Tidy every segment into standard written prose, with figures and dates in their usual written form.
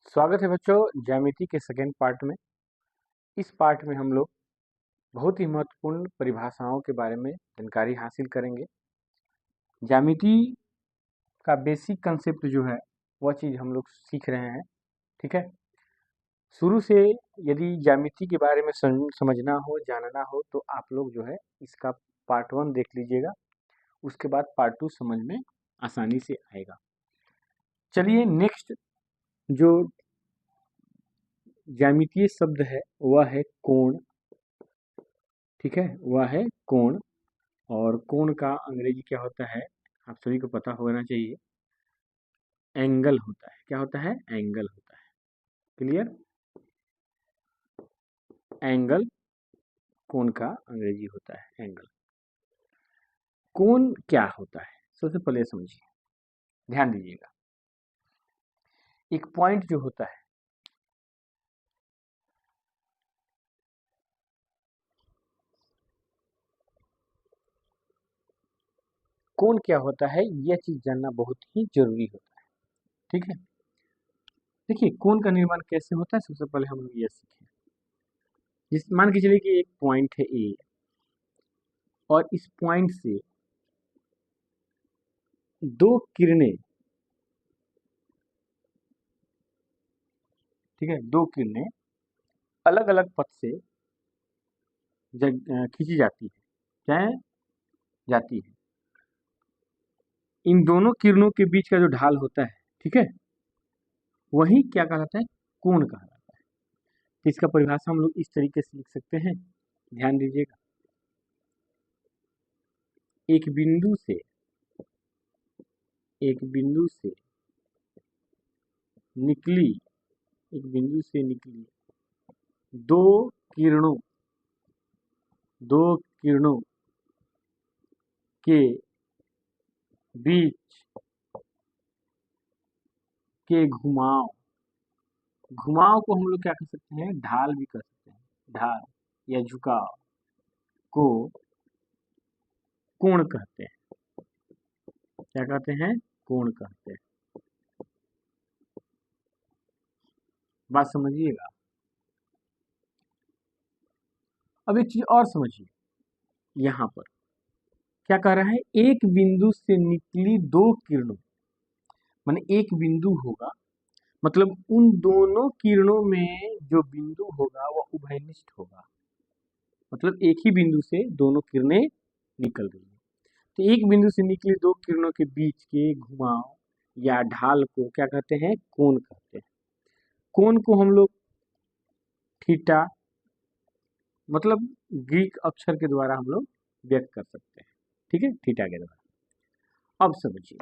स्वागत है बच्चों ज्यामिति के सेकेंड पार्ट में। इस पार्ट में हम लोग बहुत ही महत्वपूर्ण परिभाषाओं के बारे में जानकारी हासिल करेंगे। ज्यामिति का बेसिक कंसेप्ट जो है वह चीज़ हम लोग सीख रहे हैं। ठीक है, शुरू से यदि ज्यामिति के बारे में समझना हो, जानना हो तो आप लोग जो है इसका पार्ट 1 देख लीजिएगा, उसके बाद पार्ट 2 समझ में आसानी से आएगा। चलिए नेक्स्ट जो ज्यामितीय शब्द है वह है कोण। ठीक है, वह है कोण। और कोण का अंग्रेजी क्या होता है आप सभी को पता होना चाहिए, एंगल होता है। क्या होता है? एंगल होता है। क्लियर? एंगल कोण का अंग्रेजी होता है एंगल। कोण क्या होता है सबसे पहले समझिए, ध्यान दीजिएगा। एक पॉइंट जो होता है, कोण क्या होता है यह चीज जानना बहुत ही जरूरी होता है। ठीक है, देखिए कोण का निर्माण कैसे होता है सबसे पहले हम लोग यह सीखें। जिस मान के चलिए कि एक पॉइंट है ए और इस पॉइंट से दो किरणें, ठीक है, दो किरणें अलग अलग पथ से खींची जाती है। क्या है? जाती है। इन दोनों किरणों के बीच का जो ढाल होता है, ठीक है, वही क्या कहलाता है? कोण कहलाता है। तो इसका परिभाषा हम लोग इस तरीके से लिख सकते हैं, ध्यान दीजिएगा। एक बिंदु से निकली एक बिंदु से निकली दो किरणों के बीच के घुमाव को हम लोग क्या कर सकते हैं? ढाल भी कर सकते हैं। ढाल या झुकाव को कोण कहते हैं। क्या कहते हैं? कोण कहते हैं। बात समझिएगा। अब एक चीज और समझिए, यहां पर क्या कह रहा है? एक बिंदु से निकली दो किरणों, माने एक बिंदु होगा, मतलब उन दोनों किरणों में जो बिंदु होगा वह उभयनिष्ठ होगा। मतलब एक ही बिंदु से दोनों किरणें निकल रही है, तो एक बिंदु से निकली दो किरणों के बीच के घुमाव या ढाल को क्या कहते हैं? कोण कहते हैं। कोण को हम लोग थीटा, मतलब ग्रीक अक्षर के द्वारा हम लोग व्यक्त कर सकते हैं। ठीक है, थीटा के द्वारा। अब समझिए,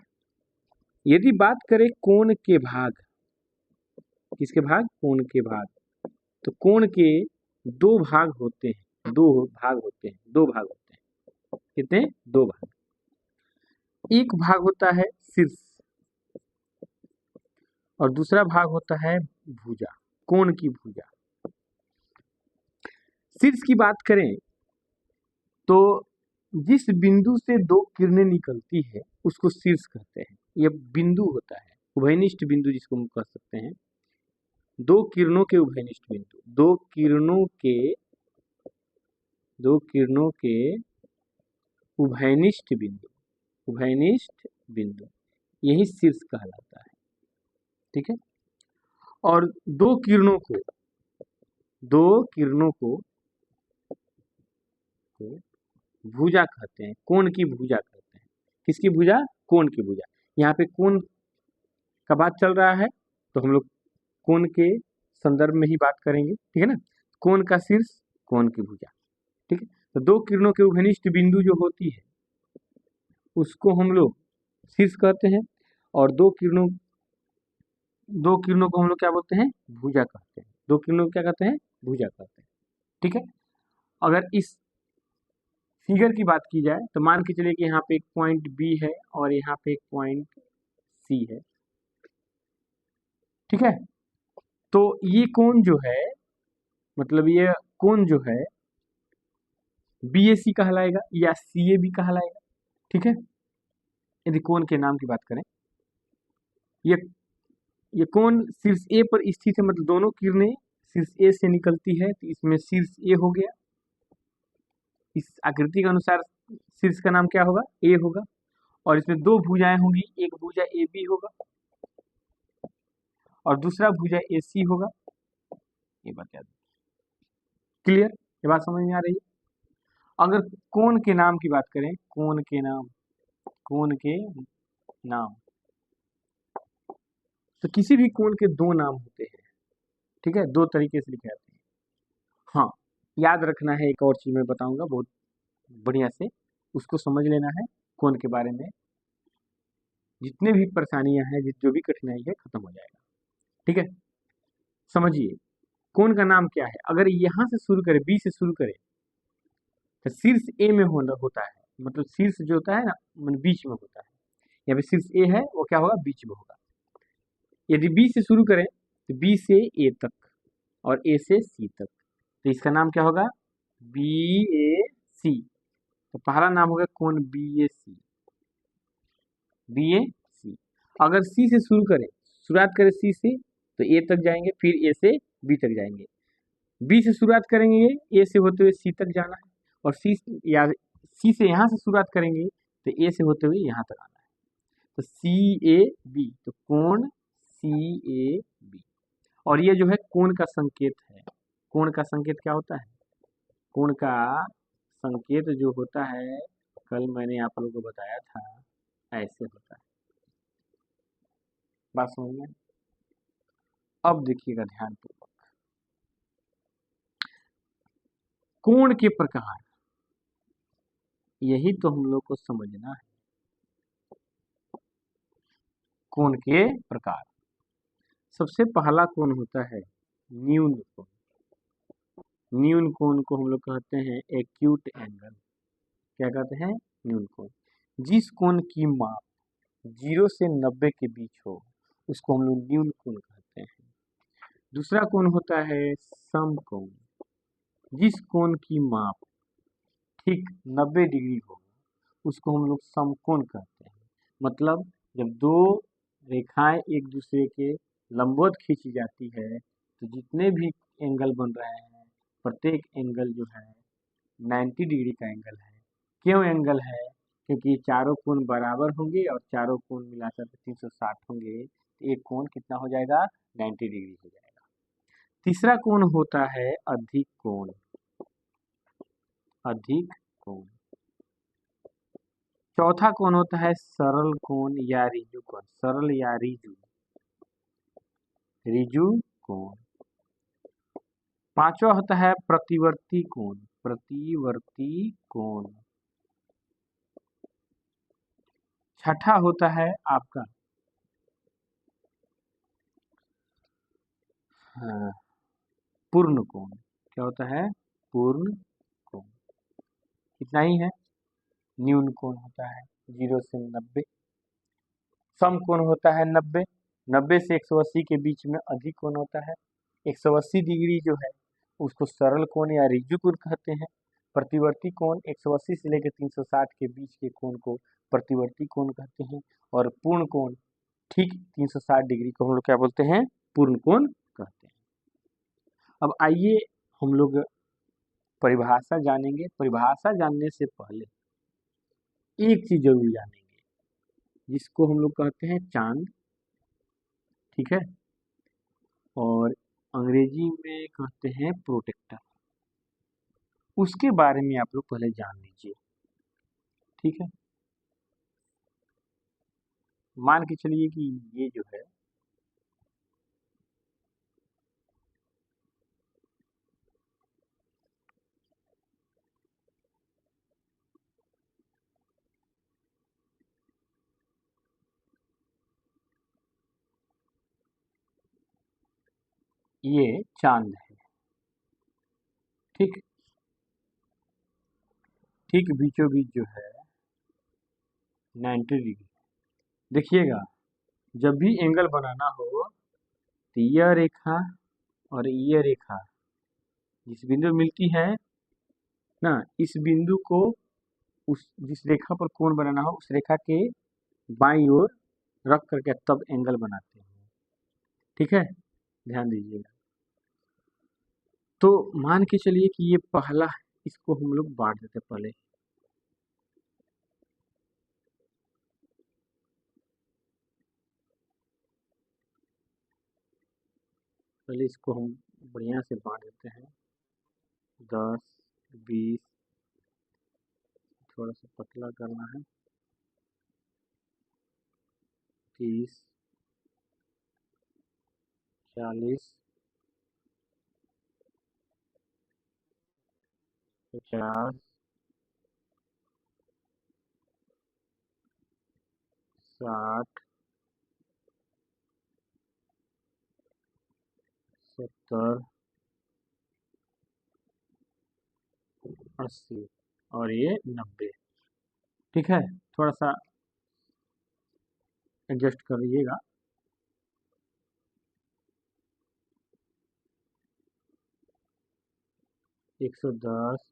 यदि बात करें कोण के भाग, किसके भाग? कोण के भाग। तो कोण के दो भाग होते हैं, दो भाग होते हैं। कितने? दो भाग। एक भाग होता है शीर्ष और दूसरा भाग होता है भुजा, कोण की भुजा। शीर्ष की बात करें तो जिस बिंदु से दो किरणें निकलती है उसको शीर्ष कहते हैं। यह बिंदु होता है, उभयनिष्ठ बिंदु जिसको हम कह सकते हैं। दो किरणों के उभयनिष्ठ बिंदु, दो किरणों के उभयनिष्ठ बिंदु यही शीर्ष कहलाता है। ठीक है, और दो किरणों को भुजा कहते हैं, कोण की भुजा कहते हैं। किसकी भुजा? कोण की भुजा। यहाँ पे कोण का बात चल रहा है तो हम लोग कोण के संदर्भ में ही बात करेंगे। ठीक है ना, कोण का शीर्ष, कोण की भुजा। ठीक है, तो दो किरणों के उभयनिष्ठ बिंदु जो होती है उसको हम लोग शीर्ष कहते हैं, और दो किरणों को हम लोग क्या बोलते हैं? भुजा कहते हैं। दो किरणों को क्या कहते हैं? भुजा कहते हैं। ठीक है, अगर इस फिगर की बात की जाए तो मान के चलिए कि यहाँ पे एक पॉइंट बी है और यहाँ पे एक पॉइंट सी है। ठीक है, तो ये कोण जो है, मतलब ये कोण जो है BAC कहलाएगा या CAB कहलाएगा। ठीक है, यदि कोण के नाम की बात करें, ये ये कोण शीर्ष ए पर स्थित है, मतलब दोनों किरणें शीर्ष ए से निकलती है, तो इसमें शीर्ष ए हो गया। इस आकृति के अनुसार शीर्ष का नाम क्या होगा? ए होगा। और इसमें दो भुजाएं होंगी, एक भुजा ए बी होगा और दूसरा भुजा ए सी होगा। ये बात याद, क्लियर? ये बात समझ में आ रही है? अगर कोण के नाम की बात करें, कोण के नाम, कोण के नाम, तो किसी भी कोण के दो नाम होते हैं, ठीक है, दो तरीके से लिखे जाते हैं। हाँ, याद रखना है, एक और चीज मैं बताऊंगा बहुत बढ़िया से, उसको समझ लेना है। कोण के बारे में जितने भी परेशानियां हैं, जो भी कठिनाई है, खत्म हो जाएगा। ठीक है, समझिए कोण का नाम क्या है। अगर यहां से शुरू करें, बी से शुरू करें, तो शीर्ष ए में होता है, मतलब शीर्ष जो होता है ना, मतलब बीच में होता है। यहाँ पे शीर्ष ए है, वो क्या होगा? बीच में होगा। यदि बी से शुरू करें तो बी से ए तक और ए से सी तक, तो इसका नाम क्या होगा? बी ए सी। तो पहला नाम होगा कोण बी ए सी, बी ए सी। अगर सी से शुरू करें, शुरुआत करें सी से, तो ए तक जाएंगे, फिर ए से बी तक जाएंगे। बी से शुरुआत करेंगे, ए से होते हुए सी तक जाना है, और सी या सी से यहाँ से शुरुआत करेंगे तो ए से होते हुए यहाँ तक आना है। तो सी ए बी, तो कोण सी ए बी। और ये जो है कोण का संकेत है। कोण का संकेत क्या होता है? कोण का संकेत जो होता है, कल मैंने आप लोगों को बताया था, ऐसे होता है। बात समझ में? अब देखिएगा ध्यानपूर्वक, कोण के प्रकार, यही तो हम लोग को समझना है। कोण के प्रकार, सबसे पहला कोण होता है न्यून कोण। न्यून कोण को हम लोग कहते हैं एक्यूट एंगल। क्या कहते हैं? न्यून कोण। जिस कोण की माप 0 से 90 के बीच हो, उसको हम लोग न्यून कोण कहते हैं। दूसरा कोण होता है समकोण। जिस कोण की माप ठीक 90 डिग्री हो, उसको हम लोग समकोण कहते हैं। मतलब जब दो रेखाएं एक दूसरे के लंबवत खींची जाती है, तो जितने भी एंगल बन रहे हैं, प्रत्येक एंगल जो है 90 डिग्री का एंगल है। क्यों एंगल है? क्योंकि चारों कोण बराबर होंगे और चारों कोण मिलाकर 360 होंगे, तो एक कोण कितना हो जाएगा? 90 डिग्री हो जाएगा। तीसरा कोण होता है अधिक कोण। अधिक कोण। चौथा कोण होता है सरल कोण या रिजु कोण। सरल या रिजु, रिजु कोण। पांचवा होता है प्रतिवर्ती कोण। प्रतिवर्ती कोण। छठा होता है आपका पूर्ण कोण। क्या होता है? पूर्ण कोण। इतना ही है। न्यून कोण होता है 0 से 90। सम कोण होता है 90। 90 से 180 के बीच में अधिक कोण होता है। 180 डिग्री जो है उसको सरल कोण या रिजु कोण कहते हैं। प्रतिवर्ती कोण 180 से लेकर 360 के बीच के कोण को प्रतिवर्ती कोण कहते हैं। और पूर्ण कोण ठीक 360 डिग्री को हम लोग क्या बोलते हैं? पूर्ण कोण कहते हैं। अब आइए हम लोग परिभाषा जानेंगे। परिभाषा जानने से पहले एक चीज जरूर जानेंगे, जिसको हम लोग कहते हैं चांद। ठीक है, और अंग्रेजी में कहते हैं प्रोटेक्टर। उसके बारे में आप लोग पहले जान लीजिए। ठीक है, मान के चलिए कि ये जो है ये चांद है। ठीक, ठीक बीचों बीच जो है 90 डिग्री। देखिएगा, जब भी एंगल बनाना हो, तो यह रेखा और यह रेखा जिस बिंदु मिलती है ना, इस बिंदु को उस जिस रेखा पर कोण बनाना हो, उस रेखा के बाईं ओर रख करके तब एंगल बनाते हैं। ठीक है, ध्यान दीजिएगा। तो मान के चलिए कि ये पहला है, इसको हम लोग बांट देते हैं पहले। पहले इसको हम बढ़िया से बांट देते हैं। 10, 20, थोड़ा सा पतला करना है। 30, 40, 50, 60, 70, 80 और ये 90। ठीक है, थोड़ा सा एडजस्ट कर लीजिएगा। 110,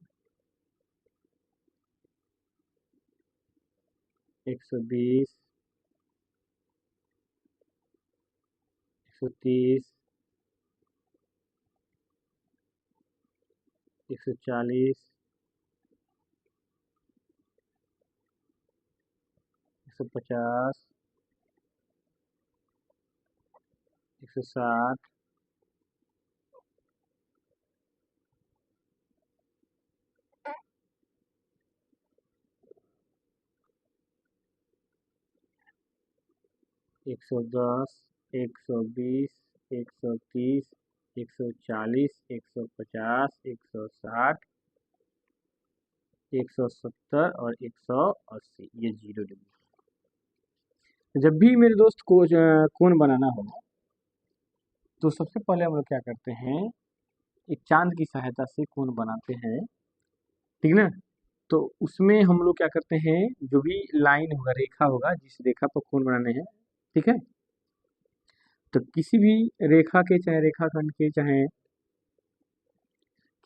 120, 130, 140, 150, 160, 110, 120, 130, 140, 150, 160, 170 और 180, ये 0 डिग्री। जब भी मेरे दोस्त को कोण बनाना हो तो सबसे पहले हम लोग क्या करते हैं, एक चांद की सहायता से कोण बनाते हैं। ठीक ना। तो उसमें हम लोग क्या करते हैं, जो भी लाइन होगा, रेखा होगा, जिस रेखा पर कोण बनाने हैं, ठीक है, तो किसी भी रेखा के, चाहे रेखाखंड के, चाहे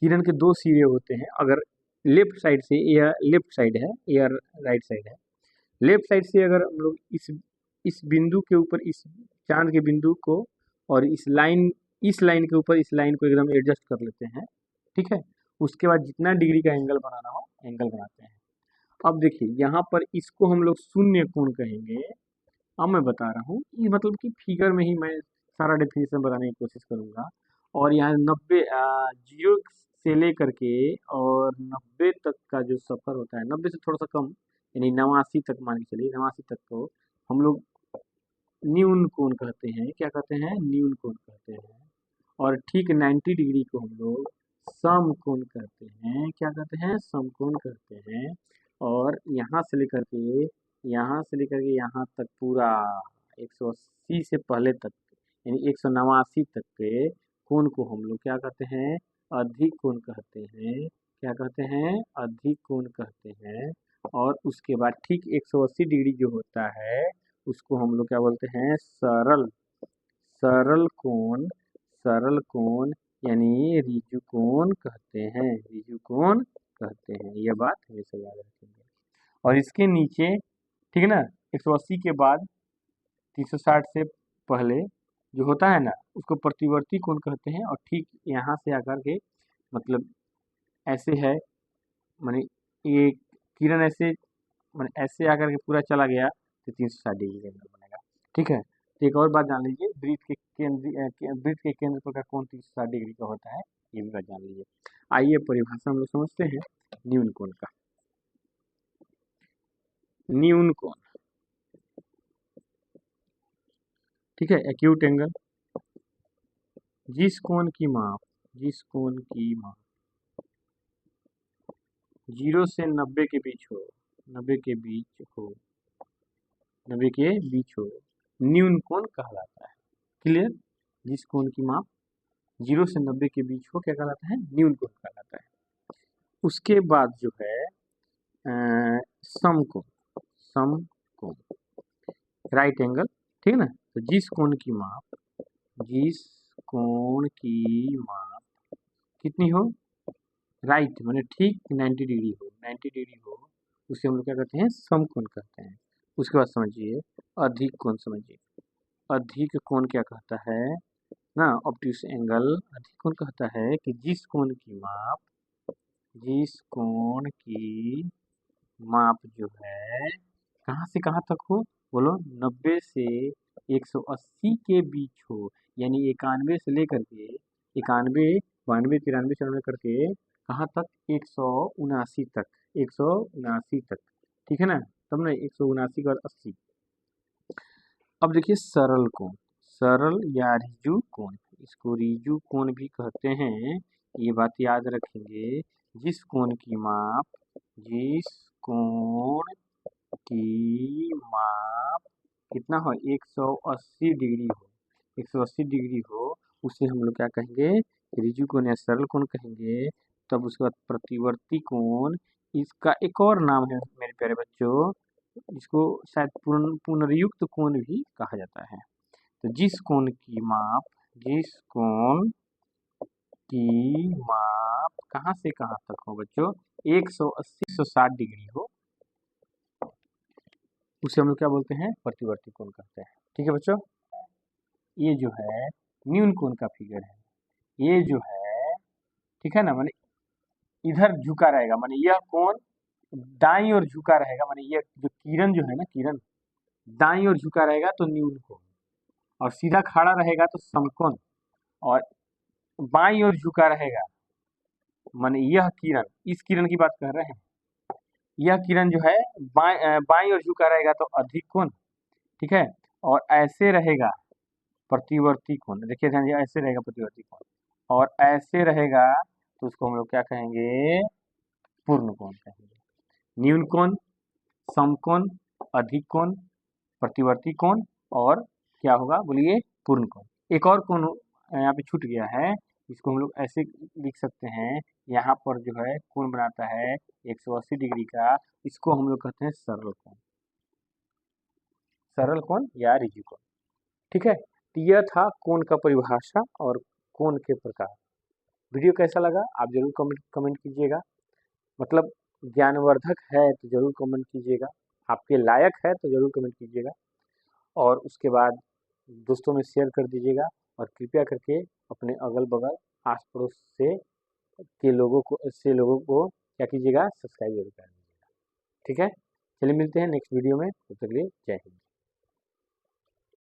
किरण के दो सिरे होते हैं। अगर लेफ्ट साइड से, या लेफ्ट साइड है या राइट साइड है, लेफ्ट साइड से अगर हम लोग इस बिंदु के ऊपर, इस चांद के बिंदु को, और इस लाइन के ऊपर इस लाइन को एकदम एडजस्ट कर लेते हैं। ठीक है, उसके बाद जितना डिग्री का एंगल बनाना हो एंगल बनाते हैं। अब देखिए यहाँ पर इसको हम लोग शून्य कोण कहेंगे। अब मैं बता रहा हूँ, ये मतलब कि फिगर में ही मैं सारा डेफिनेशन बताने की कोशिश करूंगा। और यहाँ 90, 0 से लेकर के और 90 तक का जो सफर होता है, 90 से थोड़ा सा कम, यानी 89 तक मान के चलिए, 89 तक को हम लोग न्यून कोण कहते हैं। क्या कहते हैं? न्यून कोण कहते हैं। और ठीक 90 डिग्री को हम लोग समकोण कहते हैं। क्या कहते हैं? समकोण कहते हैं। और यहाँ से लेकर के यहाँ तक पूरा 180 से पहले तक, यानी 189 तक के कोण को हम लोग क्या कहते हैं? अधिक कोण कहते हैं। क्या कहते हैं? अधिक कोण कहते हैं। और उसके बाद ठीक 180 डिग्री जो होता है उसको हम लोग क्या बोलते हैं? सरल सरल कोण। सरल कोण यानी ऋजु कोण कहते हैं। ऋजु कोण कहते हैं। यह बात हमेशा याद रखेंगे। और इसके नीचे, ठीक है ना, 180 के बाद 360 से पहले जो होता है ना, उसको प्रतिवर्ती कोण कहते हैं। और ठीक यहाँ से आकर के, मतलब ऐसे है, माने ये किरण ऐसे, माने ऐसे आकर के पूरा चला गया तो 360 डिग्री का एंगल बनेगा। ठीक है, तो एक और बात जान लीजिए, वृत्त के केंद्र पर का कोण 360 डिग्री का होता है, ये भी बात जान लीजिए। आइए परिभाषा हम लोग समझते हैं न्यून कोण का। न्यून कोण, ठीक है, एक्यूट एंगल, जिस कोण की माप 0 से 90 के बीच हो, 90 के बीच हो, 90 के बीच हो, न्यून कोण कहलाता है। क्लियर? जिस कोण की माप 0 से 90 के बीच हो क्या कहलाता है? न्यून कोण कहलाता है। उसके बाद जो है समकोण, समकोण, राइट एंगल, ठीक है ना। तो जिस कोण की माप कितनी हो? राइट, माने ठीक 90 डिग्री हो, 90 डिग्री हो, उसे हम लोग क्या कहते हैं? समकोण कहते हैं। उसके बाद समझिए अधिक कोण। समझिए अधिक कोण क्या कहता है? ना। ऑब्ट्यूस एंगल अधिक कोण कहता है कि जिस कोण की माप जो है कहाँ से कहाँ तक हो, बोलो 90 से 180 के बीच हो, यानी 91 से लेकर के 91, 92, 93, 94 करके कहाँ तक, 179 तक, 179 तक, ठीक है ना। तब ना 179 का 80। अब देखिए सरल कोण, सरल या रिजु कोण, इसको रिजु कोण भी कहते हैं, ये बात याद रखेंगे। जिस कोण की माप कितना हो, 180 डिग्री हो, 180 डिग्री हो, उसे हम लोग क्या कहेंगे, रिजु कोण या सरल कोण कहेंगे। तब उसके बाद प्रतिवर्ती कोण, इसका एक और नाम है मेरे प्यारे बच्चों, इसको शायद पुनर्युक्त कोण भी कहा जाता है। तो जिस कोण की माप कहाँ से कहाँ तक हो बच्चों, 180 160 डिग्री हो, उसे हम लोग क्या बोलते हैं, प्रतिवर्ती कोण कहते हैं। ठीक है बच्चों, ये जो है न्यून कोण का फिगर है, ये जो है, ठीक है ना, माने इधर झुका रहेगा, माने यह कोण दाईं ओर झुका रहेगा, माने यह जो किरण जो है ना, किरण दाईं ओर झुका रहेगा तो न्यून कोण, और सीधा खड़ा रहेगा तो समकोण, और बाईं ओर झुका रहेगा, माने यह किरण, इस किरण की बात कर रहे हैं, यह किरण जो है बाईं ओर झुका रहेगा तो अधिक कोण, ठीक है। और ऐसे रहेगा प्रतिवर्ती कोण, देखिए ध्यान, ऐसे रहेगा प्रतिवर्ती कोण, और ऐसे रहेगा तो उसको हम लोग क्या कहेंगे, पूर्ण कोण कहेंगे। न्यून कोण, समकोण, अधिक कोण, प्रतिवर्ती कोण, और क्या होगा बोलिए, पूर्ण कोण। एक और कोण यहाँ पे छूट गया है, इसको हम लोग ऐसे लिख सकते हैं, यहाँ पर जो है कोण बनाता है 180 डिग्री का, इसको हम लोग कहते हैं सरल कोण, सरल कोण या रिजु कोण। ठीक है, तो यह था कोण का परिभाषा और कोण के प्रकार। वीडियो कैसा लगा आप जरूर कमेंट कीजिएगा, मतलब ज्ञानवर्धक है तो जरूर कमेंट कीजिएगा, आपके लायक है तो जरूर कमेंट कीजिएगा, और उसके बाद दोस्तों में शेयर कर दीजिएगा, और कृपया करके अपने अगल बगल आस पड़ोस के लोगों को क्या कीजिएगा, सब्सक्राइब जरूर कर दीजिएगा। ठीक है, चलिए मिलते हैं नेक्स्ट वीडियो में, तब तक के लिए जय हिंद।